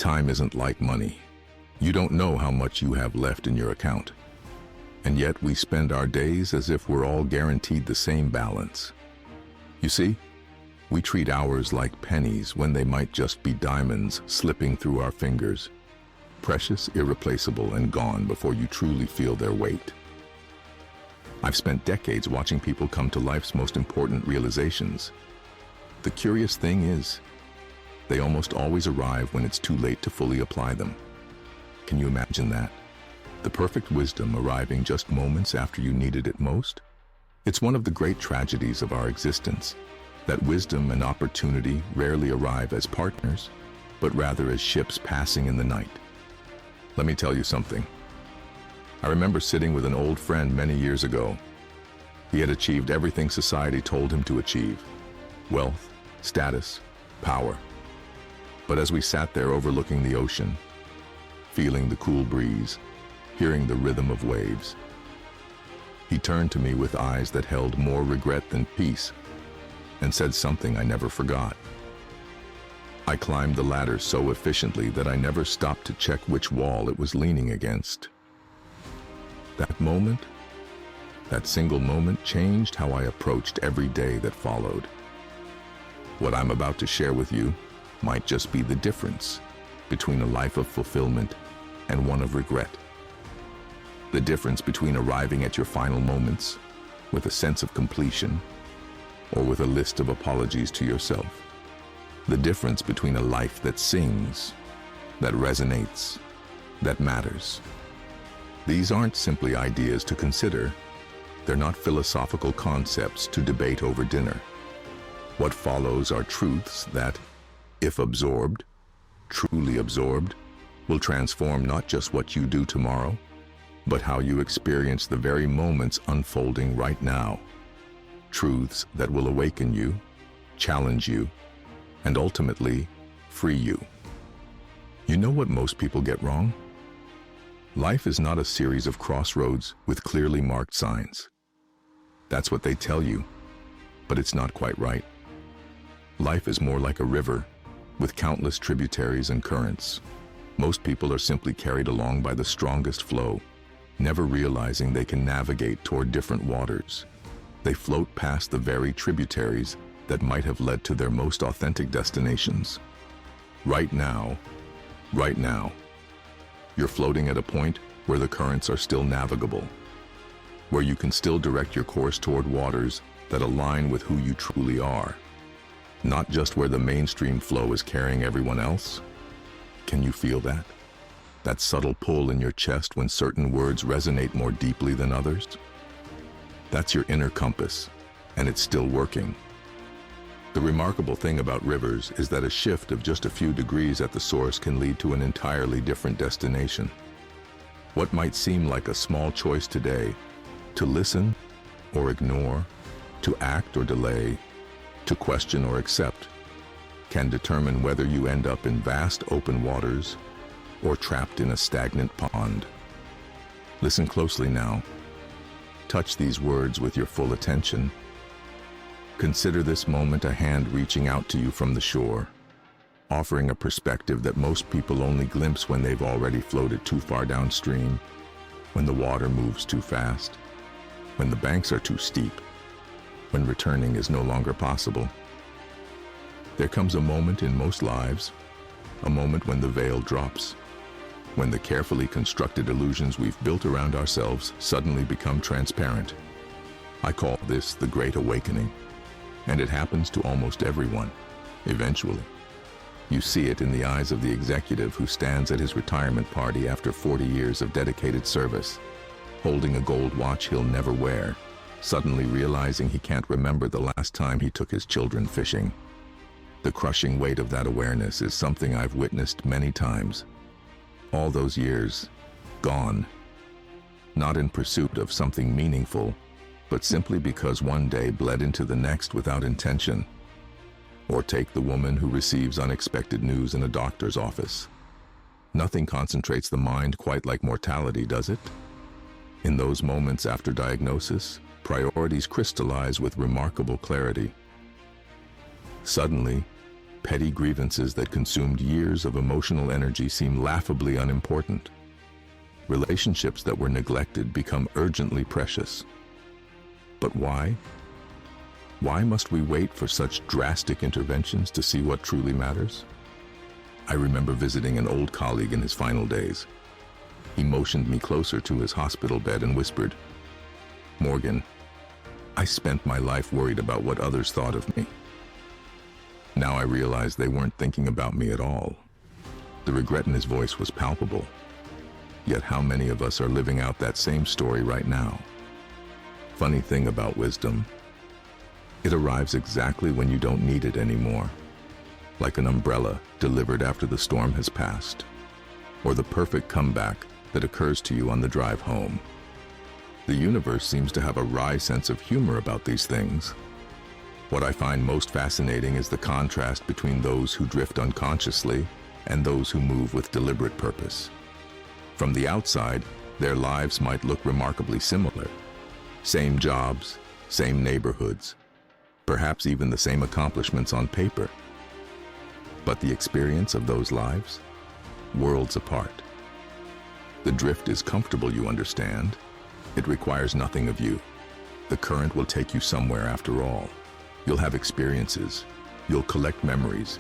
Time isn't like money. You don't know how much you have left in your account. And yet we spend our days as if we're all guaranteed the same balance. You see, we treat hours like pennies when they might just be diamonds slipping through our fingers. Precious, irreplaceable, and gone before you truly feel their weight. I've spent decades watching people come to life's most important realizations. The curious thing is, they almost always arrive when it's too late to fully apply them. Can you imagine that? The perfect wisdom arriving just moments after you needed it most? It's one of the great tragedies of our existence, that wisdom and opportunity rarely arrive as partners, but rather as ships passing in the night. Let me tell you something. I remember sitting with an old friend many years ago. He had achieved everything society told him to achieve: wealth, status, power. But as we sat there overlooking the ocean, feeling the cool breeze, hearing the rhythm of waves, he turned to me with eyes that held more regret than peace and said something I never forgot. I climbed the ladder so efficiently that I never stopped to check which wall it was leaning against. That moment, that single moment, changed how I approached every day that followed. What I'm about to share with you might just be the difference between a life of fulfillment and one of regret. The difference between arriving at your final moments with a sense of completion or with a list of apologies to yourself. The difference between a life that sings, that resonates, that matters. These aren't simply ideas to consider. They're not philosophical concepts to debate over dinner. What follows are truths that, if absorbed, truly absorbed, will transform not just what you do tomorrow, but how you experience the very moments unfolding right now. Truths that will awaken you, challenge you, and ultimately free you. You know what most people get wrong? Life is not a series of crossroads with clearly marked signs. That's what they tell you, but it's not quite right. Life is more like a river with countless tributaries and currents. Most people are simply carried along by the strongest flow, never realizing they can navigate toward different waters. They float past the very tributaries that might have led to their most authentic destinations. Right now, you're floating at a point where the currents are still navigable, where you can still direct your course toward waters that align with who you truly are, not just where the mainstream flow is carrying everyone else. Can you feel that? That subtle pull in your chest when certain words resonate more deeply than others? That's your inner compass, and it's still working. The remarkable thing about rivers is that a shift of just a few degrees at the source can lead to an entirely different destination. What might seem like a small choice today, to listen or ignore, to act or delay, to question or accept, can determine whether you end up in vast open waters or trapped in a stagnant pond. Listen closely now. Touch these words with your full attention. Consider this moment a hand reaching out to you from the shore, offering a perspective that most people only glimpse when they've already floated too far downstream, when the water moves too fast, when the banks are too steep, when returning is no longer possible. There comes a moment in most lives, a moment when the veil drops, when the carefully constructed illusions we've built around ourselves suddenly become transparent. I call this the Great Awakening. And it happens to almost everyone, eventually. You see it in the eyes of the executive who stands at his retirement party after 40 years of dedicated service, holding a gold watch he'll never wear, suddenly realizing he can't remember the last time he took his children fishing. The crushing weight of that awareness is something I've witnessed many times. All those years, gone, not in pursuit of something meaningful, but simply because one day bled into the next without intention. Or take the woman who receives unexpected news in a doctor's office. Nothing concentrates the mind quite like mortality, does it? In those moments after diagnosis, priorities crystallize with remarkable clarity. Suddenly, petty grievances that consumed years of emotional energy seem laughably unimportant. Relationships that were neglected become urgently precious. But why? Why must we wait for such drastic interventions to see what truly matters? I remember visiting an old colleague in his final days. He motioned me closer to his hospital bed and whispered, "Morgan, I spent my life worried about what others thought of me." Now I realized they weren't thinking about me at all. The regret in his voice was palpable. Yet how many of us are living out that same story right now? Funny thing about wisdom, it arrives exactly when you don't need it anymore. Like an umbrella delivered after the storm has passed, or the perfect comeback that occurs to you on the drive home. The universe seems to have a wry sense of humor about these things. What I find most fascinating is the contrast between those who drift unconsciously and those who move with deliberate purpose. From the outside, their lives might look remarkably similar. Same jobs, same neighborhoods, perhaps even the same accomplishments on paper. But the experience of those lives? Worlds apart. The drift is comfortable, you understand. It requires nothing of you. The current will take you somewhere after all. You'll have experiences. You'll collect memories.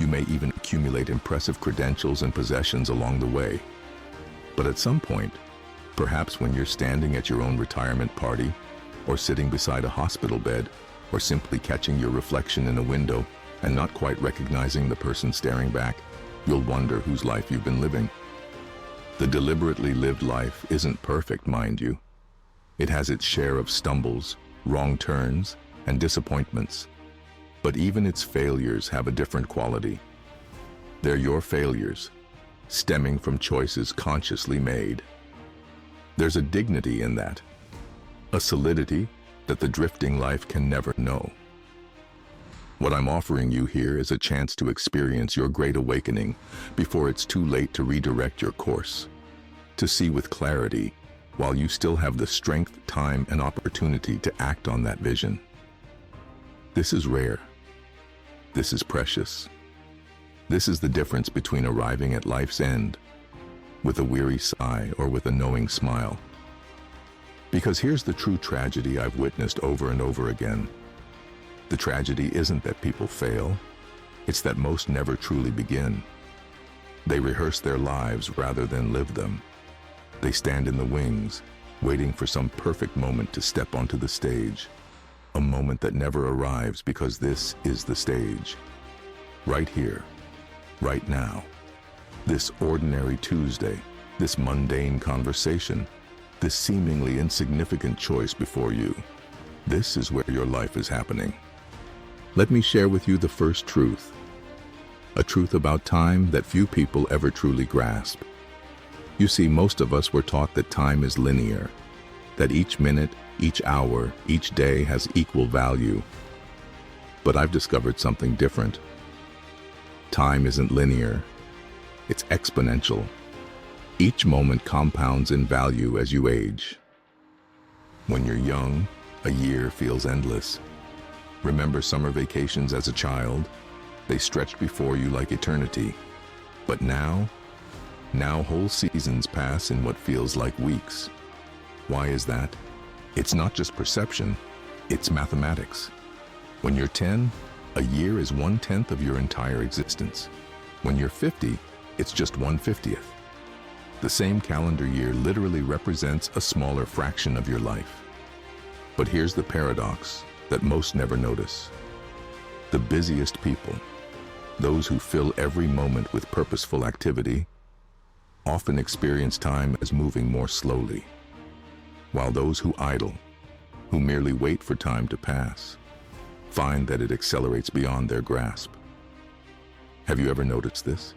You may even accumulate impressive credentials and possessions along the way. But at some point, perhaps when you're standing at your own retirement party, or sitting beside a hospital bed, or simply catching your reflection in a window and not quite recognizing the person staring back, you'll wonder whose life you've been living. The deliberately lived life isn't perfect, mind you. It has its share of stumbles, wrong turns, and disappointments. But even its failures have a different quality. They're your failures, stemming from choices consciously made. There's a dignity in that, a solidity that the drifting life can never know. What I'm offering you here is a chance to experience your great awakening before it's too late to redirect your course, to see with clarity while you still have the strength, time, and opportunity to act on that vision. This is rare. This is precious. This is the difference between arriving at life's end with a weary sigh or with a knowing smile. Because here's the true tragedy I've witnessed over and over again. The tragedy isn't that people fail, it's that most never truly begin. They rehearse their lives rather than live them. They stand in the wings, waiting for some perfect moment to step onto the stage. A moment that never arrives because this is the stage. Right here, right now. This ordinary Tuesday, this mundane conversation, this seemingly insignificant choice before you. This is where your life is happening. Let me share with you the first truth. A truth about time that few people ever truly grasp. You see, most of us were taught that time is linear, that each minute, each hour, each day has equal value. But I've discovered something different. Time isn't linear. It's exponential. Each moment compounds in value as you age. When you're young, a year feels endless. Remember summer vacations as a child? They stretched before you like eternity. But now whole seasons pass in what feels like weeks. Why is that? It's not just perception, it's mathematics. When you're 10, a year is 1/10 of your entire existence. When you're 50, it's just 1/50th. The same calendar year literally represents a smaller fraction of your life. But here's the paradox that most never notice. The busiest people, those who fill every moment with purposeful activity, often experience time as moving more slowly, while those who idle, who merely wait for time to pass, find that it accelerates beyond their grasp. Have you ever noticed this?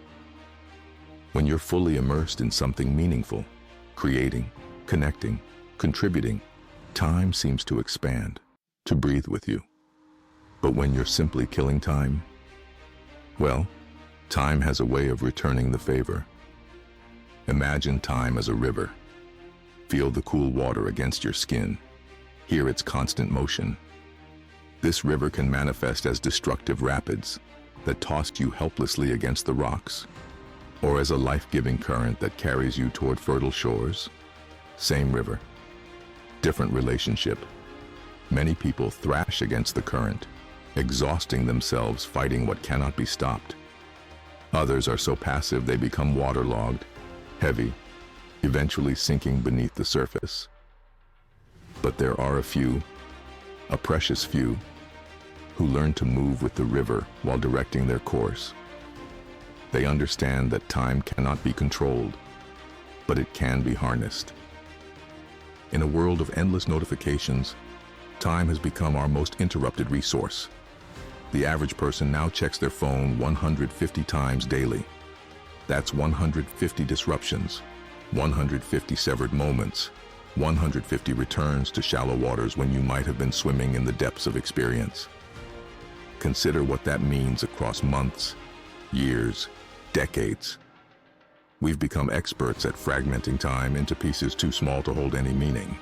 When you're fully immersed in something meaningful, creating, connecting, contributing, time seems to expand, to breathe with you. But when you're simply killing time, well, time has a way of returning the favor. Imagine time as a river. Feel the cool water against your skin. Hear its constant motion. This river can manifest as destructive rapids, that tossed you helplessly against the rocks? Or as a life-giving current that carries you toward fertile shores? Same river, different relationship. Many people thrash against the current, exhausting themselves fighting what cannot be stopped. Others are so passive they become waterlogged, heavy, eventually sinking beneath the surface. But there are a few, a precious few, who learn to move with the river while directing their course. They understand that time cannot be controlled, but it can be harnessed. In a world of endless notifications, time has become our most interrupted resource. The average person now checks their phone 150 times daily. That's 150 disruptions, 150 severed moments, 150 returns to shallow waters when you might have been swimming in the depths of experience. Consider what that means across months, years, decades. We've become experts at fragmenting time into pieces too small to hold any meaning.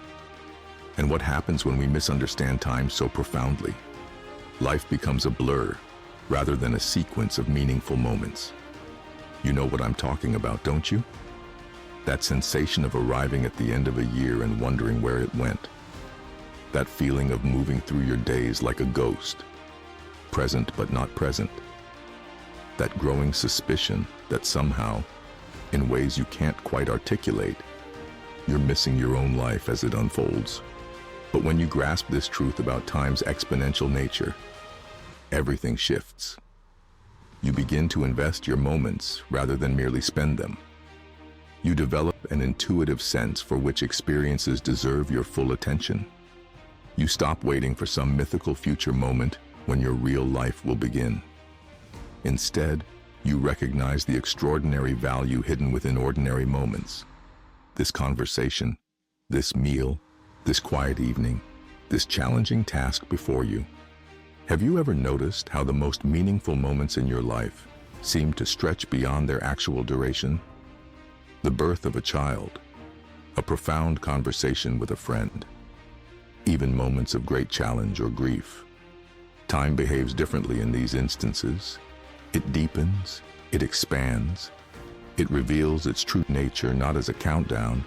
And what happens when we misunderstand time so profoundly? Life becomes a blur rather than a sequence of meaningful moments. You know what I'm talking about, don't you? That sensation of arriving at the end of a year and wondering where it went. That feeling of moving through your days like a ghost, present but not present. That growing suspicion that somehow, in ways you can't quite articulate, you're missing your own life as it unfolds. But when you grasp this truth about time's exponential nature, everything shifts. You begin to invest your moments rather than merely spend them. You develop an intuitive sense for which experiences deserve your full attention. You stop waiting for some mythical future moment when your real life will begin. Instead, you recognize the extraordinary value hidden within ordinary moments. This conversation, this meal, this quiet evening, this challenging task before you. Have you ever noticed how the most meaningful moments in your life seem to stretch beyond their actual duration? The birth of a child, a profound conversation with a friend, even moments of great challenge or grief. Time behaves differently in these instances. It deepens, it expands, it reveals its true nature not as a countdown,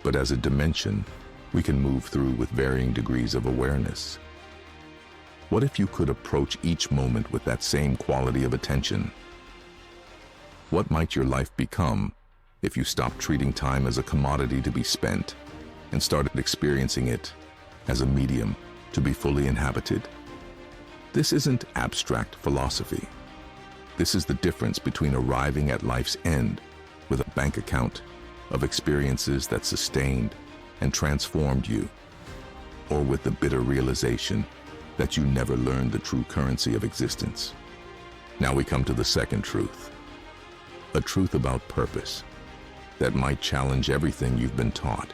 but as a dimension we can move through with varying degrees of awareness. What if you could approach each moment with that same quality of attention? What might your life become if you stopped treating time as a commodity to be spent and started experiencing it as a medium to be fully inhabited? This isn't abstract philosophy. This is the difference between arriving at life's end with a bank account of experiences that sustained and transformed you, or with the bitter realization that you never learned the true currency of existence. Now we come to the second truth, a truth about purpose that might challenge everything you've been taught.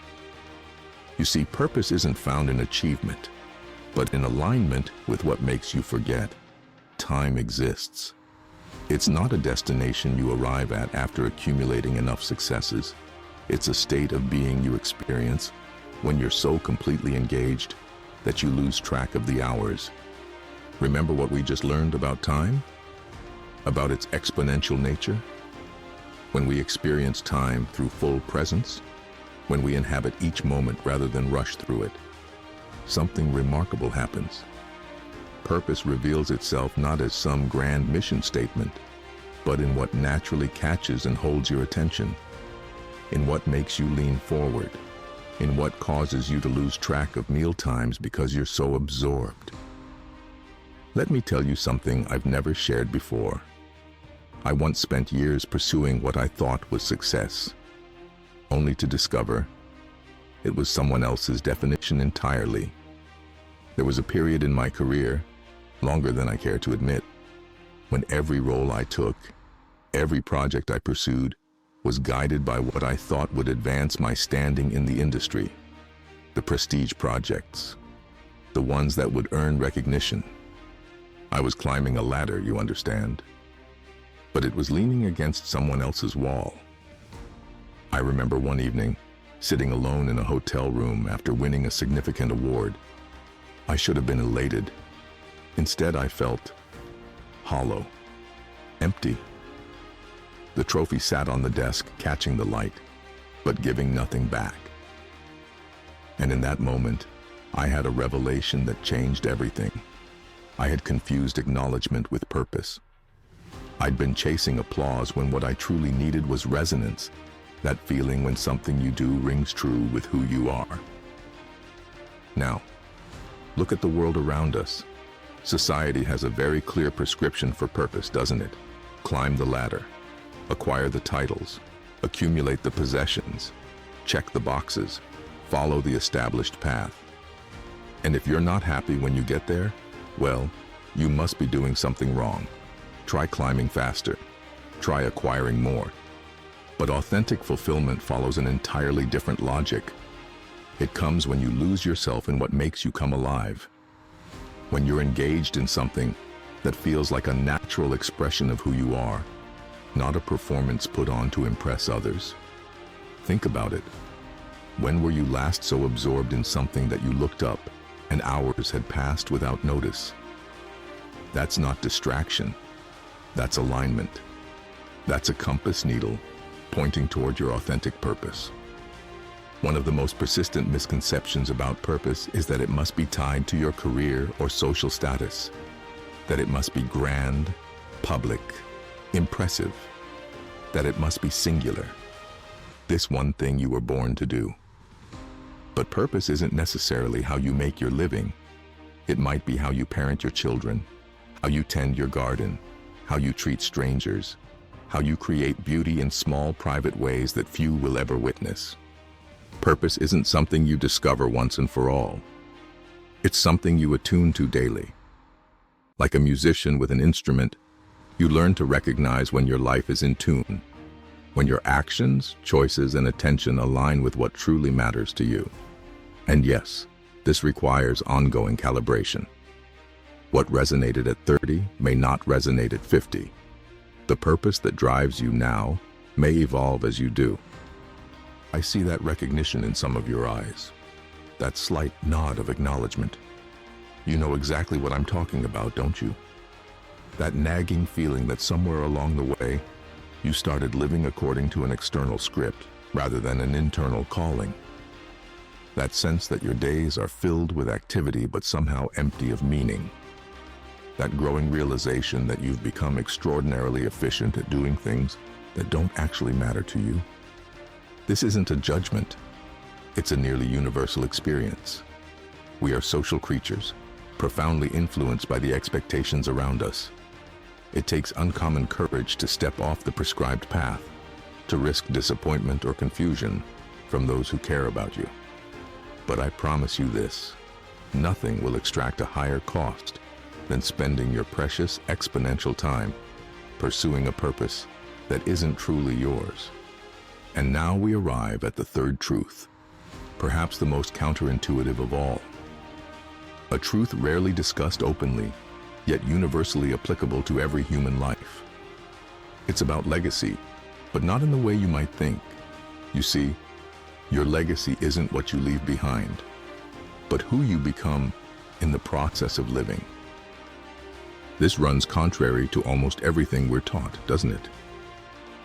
You see, purpose isn't found in achievement, but in alignment with what makes you forget. Time exists. It's not a destination you arrive at after accumulating enough successes. It's a state of being you experience when you're so completely engaged that you lose track of the hours. Remember what we just learned about time? About its exponential nature? When we experience time through full presence, when we inhabit each moment rather than rush through it, something remarkable happens. Purpose reveals itself not as some grand mission statement, but in what naturally catches and holds your attention, in what makes you lean forward, in what causes you to lose track of meal times because you're so absorbed. Let me tell you something I've never shared before. I once spent years pursuing what I thought was success, only to discover it was someone else's definition entirely. There was a period in my career, longer than I care to admit, when every role I took, every project I pursued, was guided by what I thought would advance my standing in the industry. The prestige projects, the ones that would earn recognition. I was climbing a ladder, you understand, but it was leaning against someone else's wall. I remember one evening, sitting alone in a hotel room after winning a significant award. I should have been elated. Instead, I felt hollow, Empty. The trophy sat on the desk, catching the light, but giving nothing back. And in that moment, I had a revelation that changed everything. I had confused acknowledgement with purpose. I'd been chasing applause when what I truly needed was resonance, that feeling when something you do rings true with who you are. Now, look at the world around us. Society has a very clear prescription for purpose, doesn't it? Climb the ladder, acquire the titles, accumulate the possessions, check the boxes, follow the established path. And if you're not happy when you get there, well, you must be doing something wrong. Try climbing faster. Try acquiring more. But authentic fulfillment follows an entirely different logic. It comes when you lose yourself in what makes you come alive. When you're engaged in something that feels like a natural expression of who you are, not a performance put on to impress others. Think about it. When were you last so absorbed in something that you looked up and hours had passed without notice? That's not distraction. That's alignment. That's a compass needle pointing toward your authentic purpose. One of the most persistent misconceptions about purpose is that it must be tied to your career or social status, that it must be grand, public, impressive, that it must be singular, this one thing you were born to do. But purpose isn't necessarily how you make your living. It might be how you parent your children, how you tend your garden, how you treat strangers, how you create beauty in small private ways that few will ever witness. Purpose isn't something you discover once and for all. It's something you attune to daily. Like a musician with an instrument, you learn to recognize when your life is in tune, when your actions, choices, and attention align with what truly matters to you. And yes, this requires ongoing calibration. What resonated at 30 may not resonate at 50. The purpose that drives you now may evolve as you do. I see that recognition in some of your eyes, that slight nod of acknowledgement. You know exactly what I'm talking about, don't you? That nagging feeling that somewhere along the way, you started living according to an external script rather than an internal calling. That sense that your days are filled with activity but somehow empty of meaning. That growing realization that you've become extraordinarily efficient at doing things that don't actually matter to you. This isn't a judgment. It's a nearly universal experience. We are social creatures, profoundly influenced by the expectations around us. It takes uncommon courage to step off the prescribed path, to risk disappointment or confusion from those who care about you. But I promise you this, nothing will extract a higher cost than spending your precious exponential time pursuing a purpose that isn't truly yours. And now we arrive at the third truth, perhaps the most counterintuitive of all. A truth rarely discussed openly, yet universally applicable to every human life. It's about legacy, but not in the way you might think. You see, your legacy isn't what you leave behind, but who you become in the process of living. This runs contrary to almost everything we're taught, doesn't it?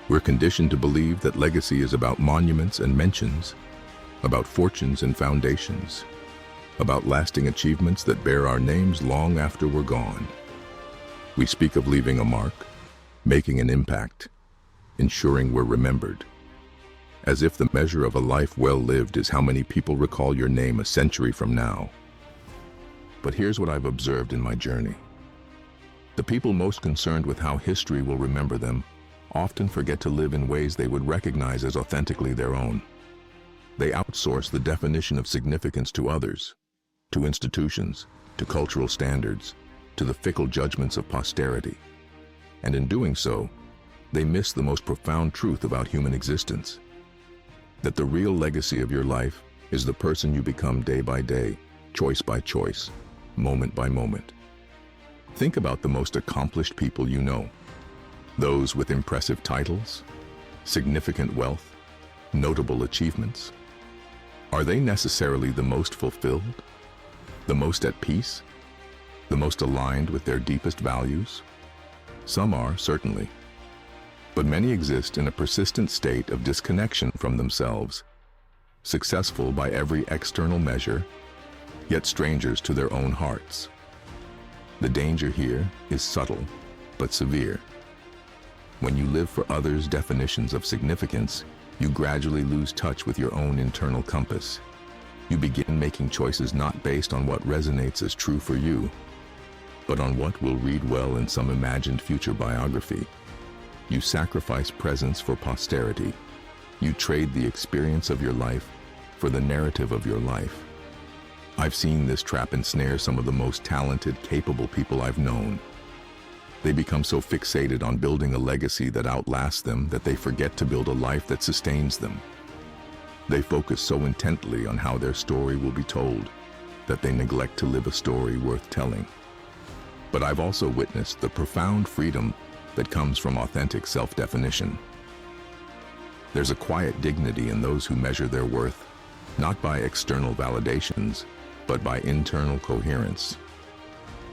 We're conditioned to believe that legacy is about monuments and mentions, about fortunes and foundations, about lasting achievements that bear our names long after we're gone. We speak of leaving a mark, making an impact, ensuring we're remembered, as if the measure of a life well lived is how many people recall your name a century from now. But here's what I've observed in my journey. The people most concerned with how history will remember them often forget to live in ways they would recognize as authentically their own. They outsource the definition of significance to others, to institutions, to cultural standards, to the fickle judgments of posterity. And in doing so, they miss the most profound truth about human existence, that the real legacy of your life is the person you become day by day, choice by choice, moment by moment. Think about the most accomplished people you know, those with impressive titles, significant wealth, notable achievements. Are they necessarily the most fulfilled, the most at peace, the most aligned with their deepest values? Some are, certainly. But many exist in a persistent state of disconnection from themselves, successful by every external measure, yet strangers to their own hearts. The danger here is subtle, but severe. When you live for others' definitions of significance, you gradually lose touch with your own internal compass. You begin making choices not based on what resonates as true for you, but on what will read well in some imagined future biography. You sacrifice presence for posterity. You trade the experience of your life for the narrative of your life. I've seen this trap ensnare some of the most talented, capable people I've known. They become so fixated on building a legacy that outlasts them that they forget to build a life that sustains them. They focus so intently on how their story will be told that they neglect to live a story worth telling. But I've also witnessed the profound freedom that comes from authentic self-definition. There's a quiet dignity in those who measure their worth, not by external validations, but by internal coherence,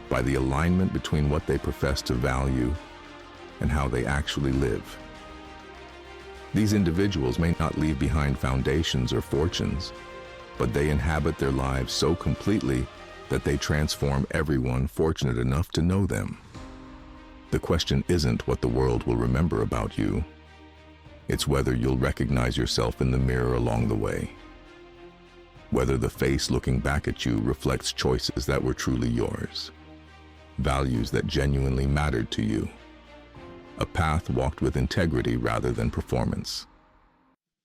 by the alignment between what they profess to value and how they actually live. These individuals may not leave behind foundations or fortunes, but they inhabit their lives so completely that they transform everyone fortunate enough to know them. The question isn't what the world will remember about you. It's whether you'll recognize yourself in the mirror along the way. Whether the face looking back at you reflects choices that were truly yours, values that genuinely mattered to you, a path walked with integrity rather than performance.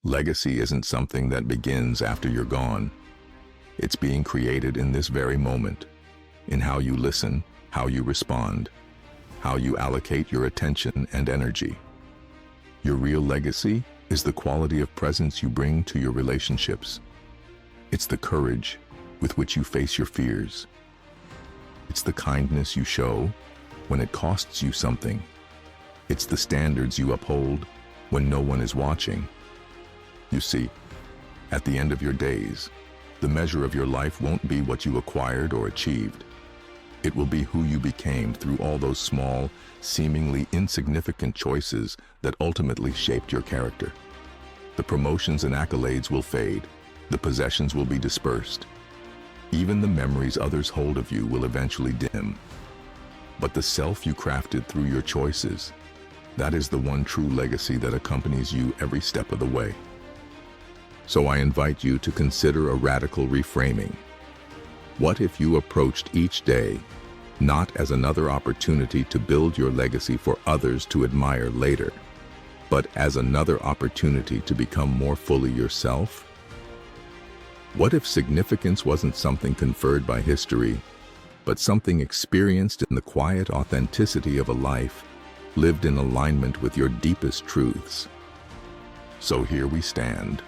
Legacy isn't something that begins after you're gone. It's being created in this very moment, in how you listen, how you respond, how you allocate your attention and energy. Your real legacy is the quality of presence you bring to your relationships. It's the courage with which you face your fears. It's the kindness you show when it costs you something. It's the standards you uphold when no one is watching. You see, at the end of your days, the measure of your life won't be what you acquired or achieved. It will be who you became through all those small, seemingly insignificant choices that ultimately shaped your character. The promotions and accolades will fade. The possessions will be dispersed. Even the memories others hold of you will eventually dim. But the self you crafted through your choices, that is the one true legacy that accompanies you every step of the way. So I invite you to consider a radical reframing. What if you approached each day not as another opportunity to build your legacy for others to admire later, but as another opportunity to become more fully yourself? What if significance wasn't something conferred by history, but something experienced in the quiet authenticity of a life lived in alignment with your deepest truths? So here we stand,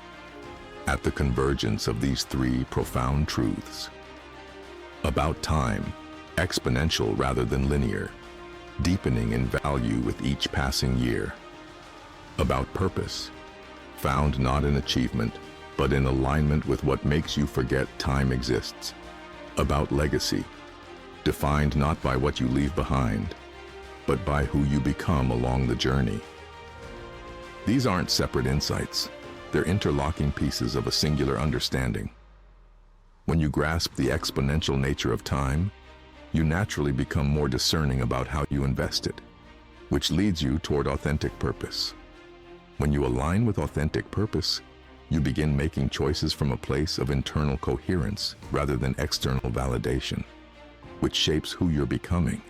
at the convergence of these three profound truths. About time, exponential rather than linear, deepening in value with each passing year. About purpose, found not in achievement, but in alignment with what makes you forget time exists. About legacy, defined not by what you leave behind, but by who you become along the journey. These aren't separate insights. They're interlocking pieces of a singular understanding. When you grasp the exponential nature of time, you naturally become more discerning about how you invest it, which leads you toward authentic purpose. When you align with authentic purpose, you begin making choices from a place of internal coherence rather than external validation, which shapes who you're becoming,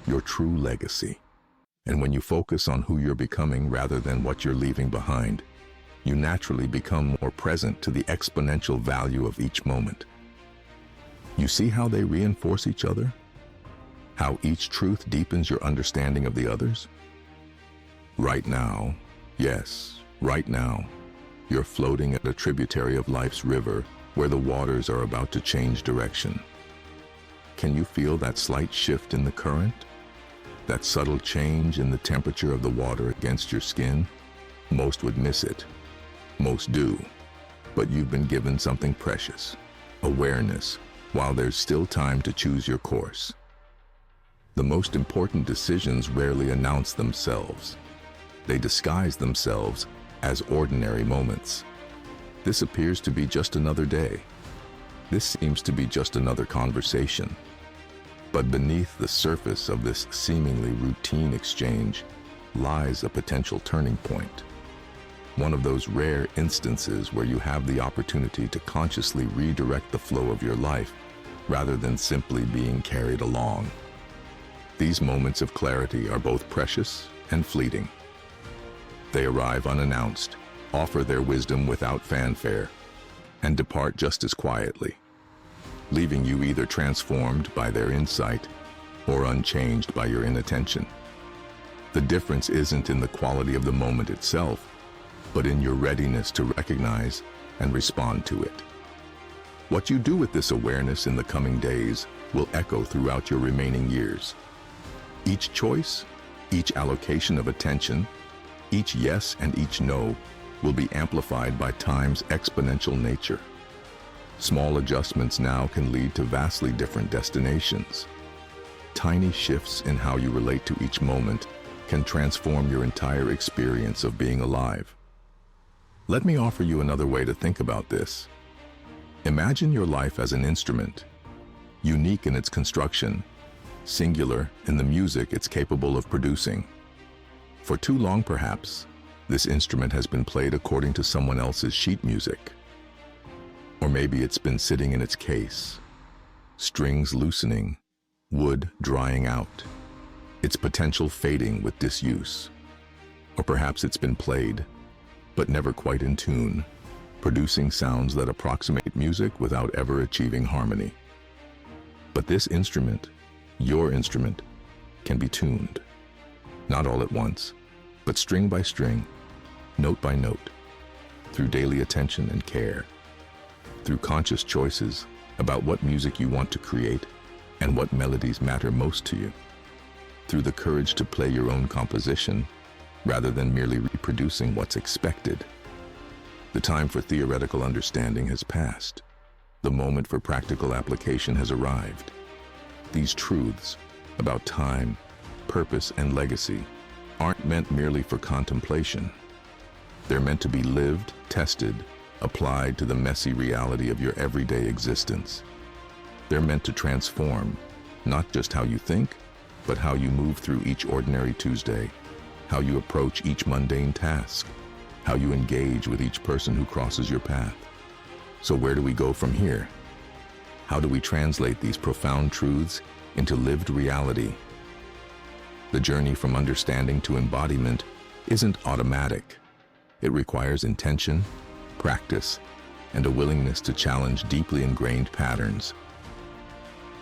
your true legacy. And when you focus on who you're becoming rather than what you're leaving behind, you naturally become more present to the exponential value of each moment. You see how they reinforce each other? How each truth deepens your understanding of the others? Right now, yes, right now, you're floating at a tributary of life's river where the waters are about to change direction. Can you feel that slight shift in the current? That subtle change in the temperature of the water against your skin? Most would miss it. Most do. But you've been given something precious, awareness, while there's still time to choose your course. The most important decisions rarely announce themselves. They disguise themselves as ordinary moments. This appears to be just another day. This seems to be just another conversation. But beneath the surface of this seemingly routine exchange lies a potential turning point. One of those rare instances where you have the opportunity to consciously redirect the flow of your life rather than simply being carried along. These moments of clarity are both precious and fleeting. They arrive unannounced, offer their wisdom without fanfare, and depart just as quietly, leaving you either transformed by their insight or unchanged by your inattention. The difference isn't in the quality of the moment itself, but in your readiness to recognize and respond to it. What you do with this awareness in the coming days will echo throughout your remaining years. Each choice, each allocation of attention, each yes and each no will be amplified by time's exponential nature. Small adjustments now can lead to vastly different destinations. Tiny shifts in how you relate to each moment can transform your entire experience of being alive. Let me offer you another way to think about this. Imagine your life as an instrument, unique in its construction, singular in the music it's capable of producing. For too long, perhaps, this instrument has been played according to someone else's sheet music. Or maybe it's been sitting in its case, strings loosening, wood drying out, its potential fading with disuse. Or perhaps it's been played, but never quite in tune, producing sounds that approximate music without ever achieving harmony. But this instrument, your instrument, can be tuned. Not all at once, but string by string, note by note, through daily attention and care, through conscious choices about what music you want to create and what melodies matter most to you, through the courage to play your own composition rather than merely reproducing what's expected. The time for theoretical understanding has passed. The moment for practical application has arrived. These truths about time, purpose, and legacy aren't meant merely for contemplation. They're meant to be lived, tested, applied to the messy reality of your everyday existence. They're meant to transform, not just how you think, but how you move through each ordinary Tuesday, how you approach each mundane task, how you engage with each person who crosses your path. So where do we go from here? How do we translate these profound truths into lived reality? The journey from understanding to embodiment isn't automatic. It requires intention, practice, and a willingness to challenge deeply ingrained patterns.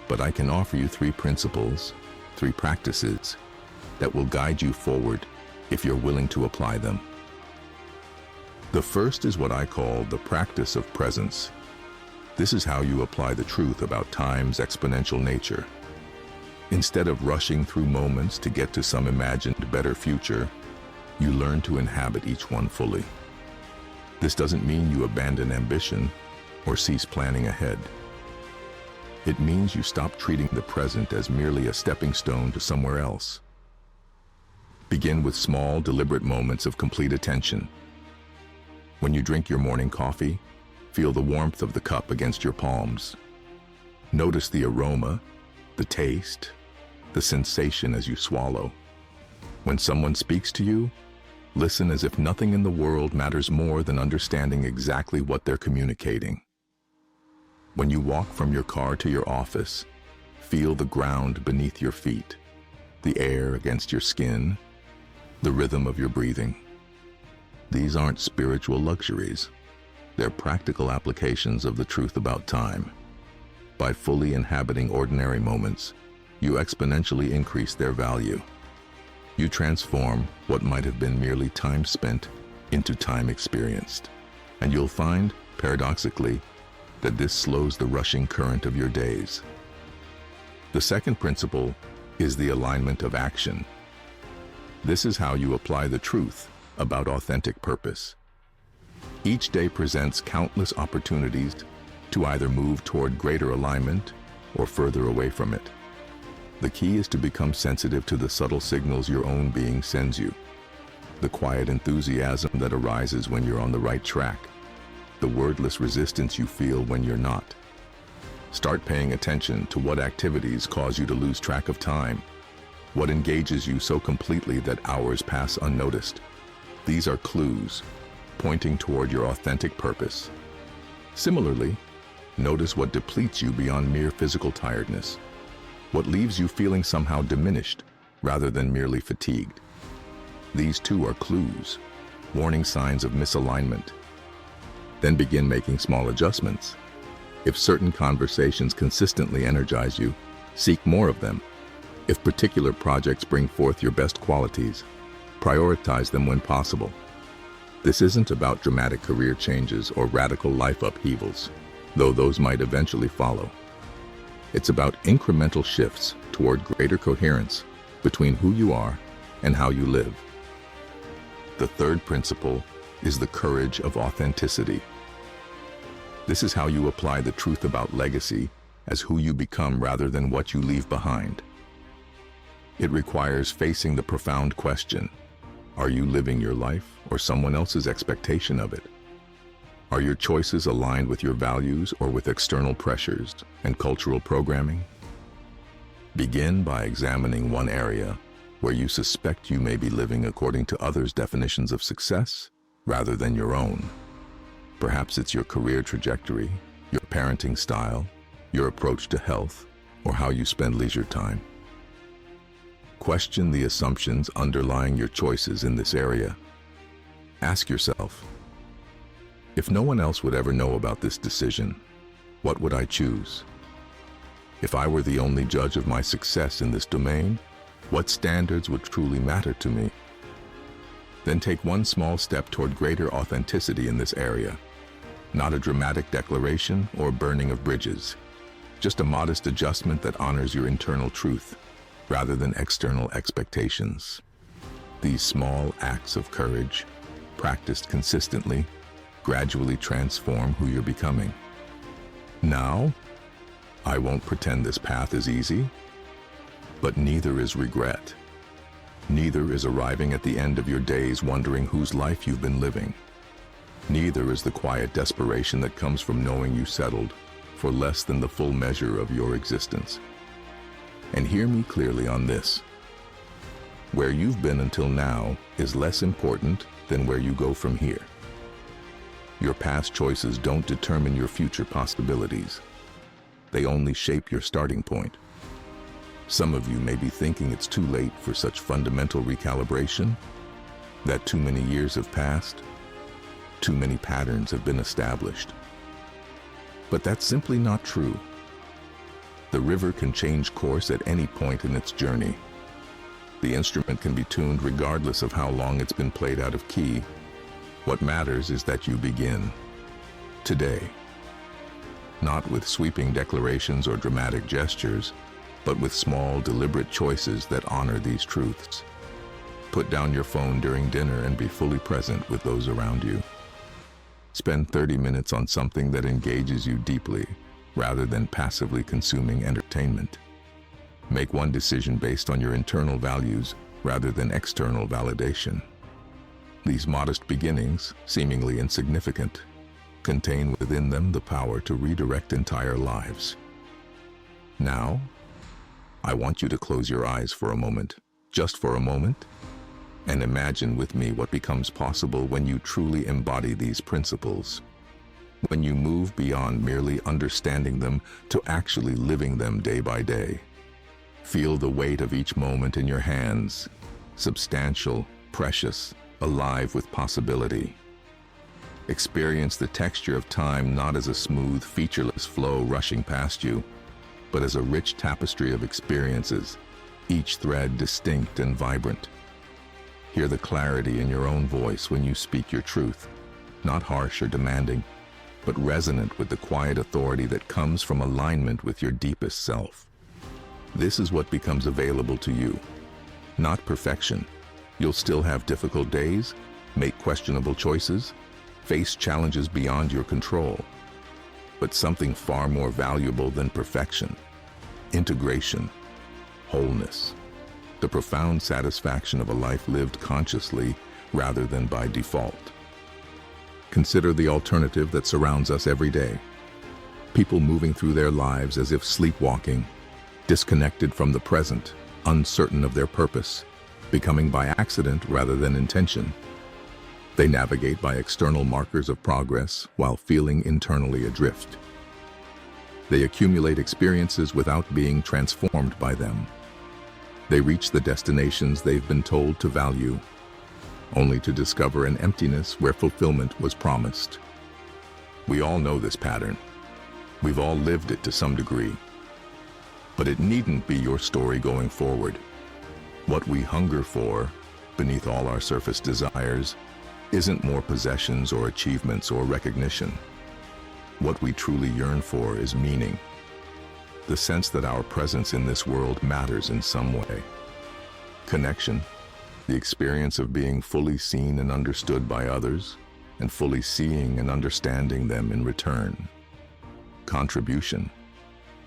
But I can offer you 3 principles, 3 practices that will guide you forward if you're willing to apply them. The first is what I call the practice of presence. This is how you apply the truth about time's exponential nature. Instead of rushing through moments to get to some imagined better future, you learn to inhabit each one fully. This doesn't mean you abandon ambition or cease planning ahead. It means you stop treating the present as merely a stepping stone to somewhere else. Begin with small, deliberate moments of complete attention. When you drink your morning coffee, feel the warmth of the cup against your palms. Notice the aroma, the taste, the sensation as you swallow. When someone speaks to you, listen as if nothing in the world matters more than understanding exactly what they're communicating. When you walk from your car to your office, feel the ground beneath your feet, the air against your skin, the rhythm of your breathing. These aren't spiritual luxuries. They're practical applications of the truth about time. By fully inhabiting ordinary moments, you exponentially increase their value. You transform what might have been merely time spent into time experienced. And you'll find, paradoxically, that this slows the rushing current of your days. The second principle is the alignment of action. This is how you apply the truth about authentic purpose. Each day presents countless opportunities to either move toward greater alignment or further away from it. The key is to become sensitive to the subtle signals your own being sends you. The quiet enthusiasm that arises when you're on the right track. The wordless resistance you feel when you're not. Start paying attention to what activities cause you to lose track of time. What engages you so completely that hours pass unnoticed. These are clues pointing toward your authentic purpose. Similarly, notice what depletes you beyond mere physical tiredness. What leaves you feeling somehow diminished rather than merely fatigued. These too are clues, warning signs of misalignment. Then begin making small adjustments. If certain conversations consistently energize you, seek more of them. If particular projects bring forth your best qualities, prioritize them when possible. This isn't about dramatic career changes or radical life upheavals, though those might eventually follow. It's about incremental shifts toward greater coherence between who you are and how you live. The third principle is the courage of authenticity. This is how you apply the truth about legacy as who you become rather than what you leave behind. It requires facing the profound question, are you living your life or someone else's expectation of it? Are your choices aligned with your values or with external pressures and cultural programming? Begin by examining one area where you suspect you may be living according to others' definitions of success rather than your own. Perhaps it's your career trajectory, your parenting style, your approach to health, or how you spend leisure time. Question the assumptions underlying your choices in this area. Ask yourself, if no one else would ever know about this decision, what would I choose? If I were the only judge of my success in this domain, what standards would truly matter to me? Then take one small step toward greater authenticity in this area. Not a dramatic declaration or burning of bridges, just a modest adjustment that honors your internal truth rather than external expectations. These small acts of courage, practiced consistently, gradually transform who you're becoming. Now, I won't pretend this path is easy, but neither is regret. Neither is arriving at the end of your days wondering whose life you've been living. Neither is the quiet desperation that comes from knowing you settled for less than the full measure of your existence. And hear me clearly on this. Where you've been until now is less important than where you go from here. Your past choices don't determine your future possibilities. They only shape your starting point. Some of you may be thinking it's too late for such fundamental recalibration, that too many years have passed, too many patterns have been established. But that's simply not true. The river can change course at any point in its journey. The instrument can be tuned regardless of how long it's been played out of key. What matters is that you begin today. Not with sweeping declarations or dramatic gestures, but with small, deliberate choices that honor these truths. Put down your phone during dinner and be fully present with those around you. Spend 30 minutes on something that engages you deeply, rather than passively consuming entertainment. Make one decision based on your internal values rather than external validation. These modest beginnings, seemingly insignificant, contain within them the power to redirect entire lives. Now, I want you to close your eyes for a moment, just for a moment, and imagine with me what becomes possible when you truly embody these principles. When you move beyond merely understanding them to actually living them day by day. Feel the weight of each moment in your hands, substantial, precious, alive with possibility. Experience the texture of time not as a smooth, featureless flow rushing past you, but as a rich tapestry of experiences, each thread distinct and vibrant. Hear the clarity in your own voice when you speak your truth, not harsh or demanding, but resonant with the quiet authority that comes from alignment with your deepest self. This is what becomes available to you. Not perfection. You'll still have difficult days, make questionable choices, face challenges beyond your control. But something far more valuable than perfection: integration, wholeness, the profound satisfaction of a life lived consciously rather than by default. Consider the alternative that surrounds us every day. People moving through their lives as if sleepwalking, disconnected from the present, uncertain of their purpose, becoming by accident rather than intention. They navigate by external markers of progress while feeling internally adrift. They accumulate experiences without being transformed by them. They reach the destinations they've been told to value, only to discover an emptiness where fulfillment was promised. We all know this pattern. We've all lived it to some degree. But it needn't be your story going forward. What we hunger for, beneath all our surface desires, isn't more possessions or achievements or recognition. What we truly yearn for is meaning. The sense that our presence in this world matters in some way. Connection, the experience of being fully seen and understood by others, and fully seeing and understanding them in return. Contribution,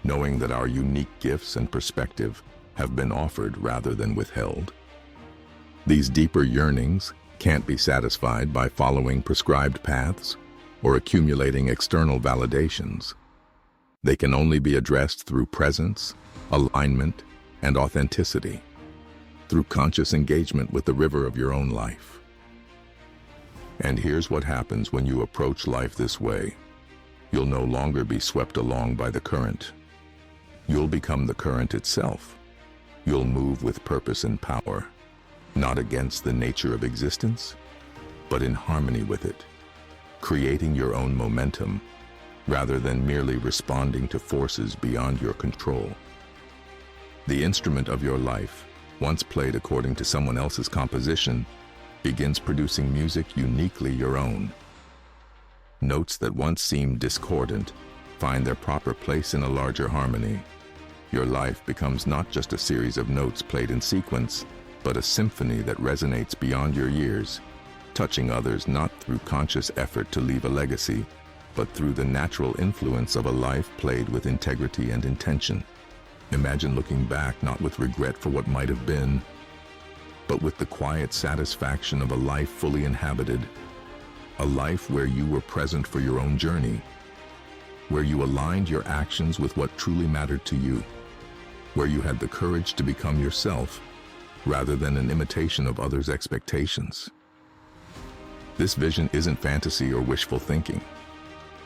knowing that our unique gifts and perspective have been offered rather than withheld. These deeper yearnings can't be satisfied by following prescribed paths or accumulating external validations. They can only be addressed through presence, alignment, and authenticity, through conscious engagement with the river of your own life. And here's what happens when you approach life this way. You'll no longer be swept along by the current. You'll become the current itself. You'll move with purpose and power, not against the nature of existence, but in harmony with it, creating your own momentum, rather than merely responding to forces beyond your control. The instrument of your life, once played according to someone else's composition, begins producing music uniquely your own. Notes that once seemed discordant find their proper place in a larger harmony. Your life becomes not just a series of notes played in sequence, but a symphony that resonates beyond your years, touching others not through conscious effort to leave a legacy, but through the natural influence of a life played with integrity and intention. Imagine looking back not with regret for what might have been, but with the quiet satisfaction of a life fully inhabited, a life where you were present for your own journey, where you aligned your actions with what truly mattered to you, where you had the courage to become yourself rather than an imitation of others' expectations. This vision isn't fantasy or wishful thinking.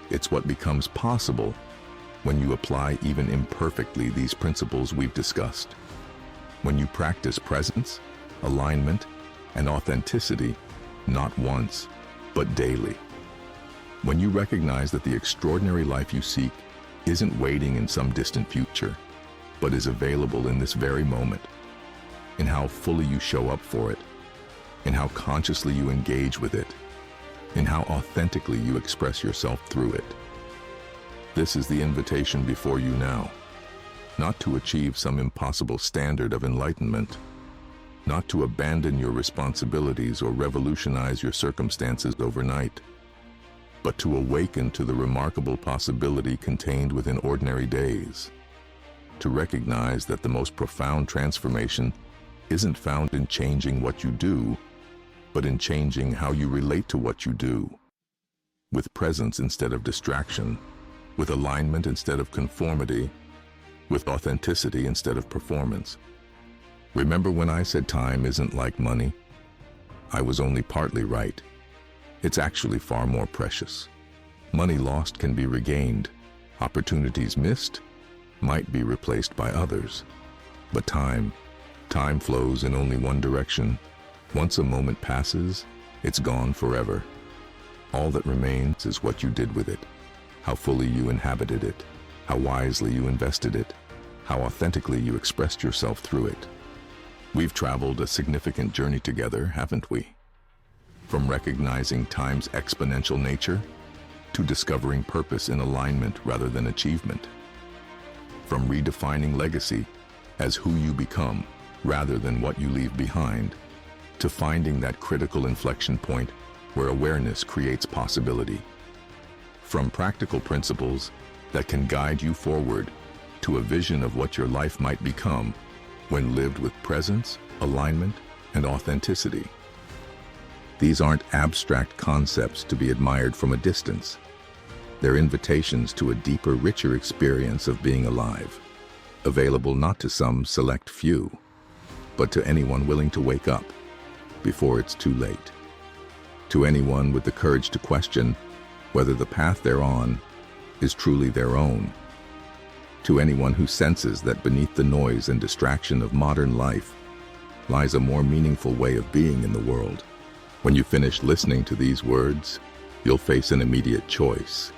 It's what becomes possible when you apply even imperfectly these principles we've discussed. When you practice presence, alignment, and authenticity, not once, but daily. When you recognize that the extraordinary life you seek isn't waiting in some distant future, but is available in this very moment, in how fully you show up for it, in how consciously you engage with it, in how authentically you express yourself through it. This is the invitation before you now, not to achieve some impossible standard of enlightenment, not to abandon your responsibilities or revolutionize your circumstances overnight, but to awaken to the remarkable possibility contained within ordinary days, to recognize that the most profound transformation isn't found in changing what you do, but in changing how you relate to what you do, with presence instead of distraction, with alignment instead of conformity, with authenticity instead of performance. Remember when I said time isn't like money? I was only partly right. It's actually far more precious. Money lost can be regained. Opportunities missed might be replaced by others. But time flows in only one direction. Once a moment passes, it's gone forever. All that remains is what you did with it, how fully you inhabited it, how wisely you invested it, how authentically you expressed yourself through it. We've traveled a significant journey together, haven't we? From recognizing time's exponential nature to discovering purpose in alignment rather than achievement. From redefining legacy as who you become rather than what you leave behind, to finding that critical inflection point where awareness creates possibility. From practical principles that can guide you forward to a vision of what your life might become when lived with presence, alignment, and authenticity. These aren't abstract concepts to be admired from a distance. They're invitations to a deeper, richer experience of being alive, available not to some select few, but to anyone willing to wake up before it's too late. To anyone with the courage to question whether the path they're on is truly their own. To anyone who senses that beneath the noise and distraction of modern life lies a more meaningful way of being in the world. When you finish listening to these words, you'll face an immediate choice.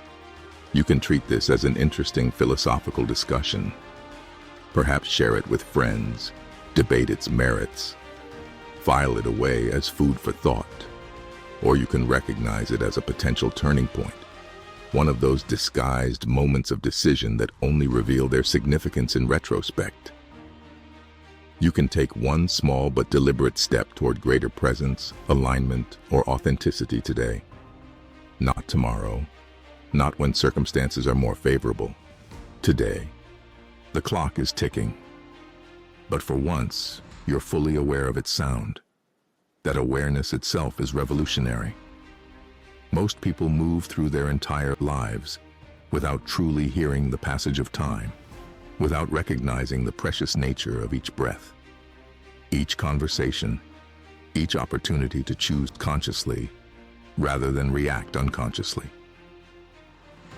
You can treat this as an interesting philosophical discussion. Perhaps share it with friends, debate its merits, file it away as food for thought, or you can recognize it as a potential turning point, one of those disguised moments of decision that only reveal their significance in retrospect. You can take one small but deliberate step toward greater presence, alignment, or authenticity today. Not tomorrow, not when circumstances are more favorable. Today. The clock is ticking. But for once, you're fully aware of its sound. That awareness itself is revolutionary. Most people move through their entire lives without truly hearing the passage of time, without recognizing the precious nature of each breath, each conversation, each opportunity to choose consciously rather than react unconsciously.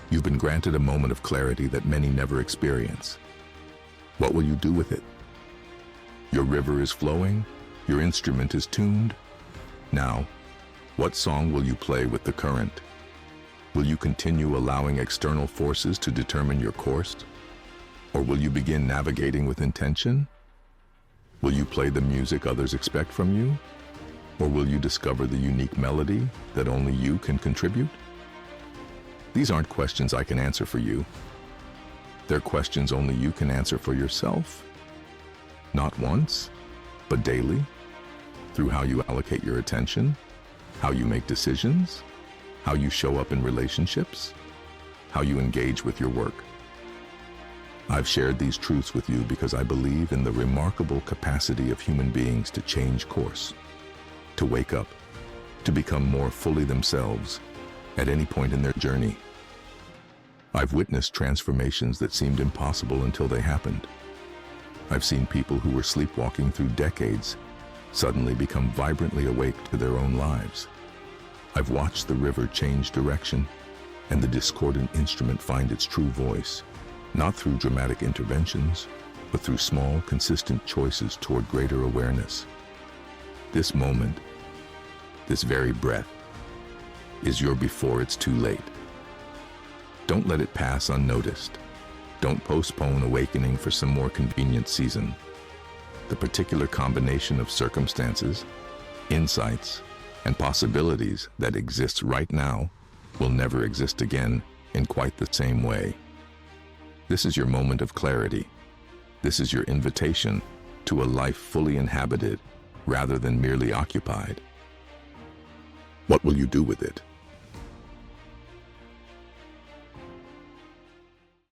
You've been granted a moment of clarity that many never experience. What will you do with it? Your river is flowing, your instrument is tuned. Now, what song will you play with the current? Will you continue allowing external forces to determine your course? Or will you begin navigating with intention? Will you play the music others expect from you? Or will you discover the unique melody that only you can contribute? These aren't questions I can answer for you. They're questions only you can answer for yourself. Not once, but daily, through how you allocate your attention, how you make decisions, how you show up in relationships, how you engage with your work. I've shared these truths with you because I believe in the remarkable capacity of human beings to change course, to wake up, to become more fully themselves at any point in their journey. I've witnessed transformations that seemed impossible until they happened. I've seen people who were sleepwalking through decades suddenly become vibrantly awake to their own lives. I've watched the river change direction and the discordant instrument find its true voice, not through dramatic interventions, but through small, consistent choices toward greater awareness. This moment, this very breath, is your before it's too late. Don't let it pass unnoticed. Don't postpone awakening for some more convenient season. The particular combination of circumstances, insights, and possibilities that exists right now will never exist again in quite the same way. This is your moment of clarity. This is your invitation to a life fully inhabited rather than merely occupied. What will you do with it?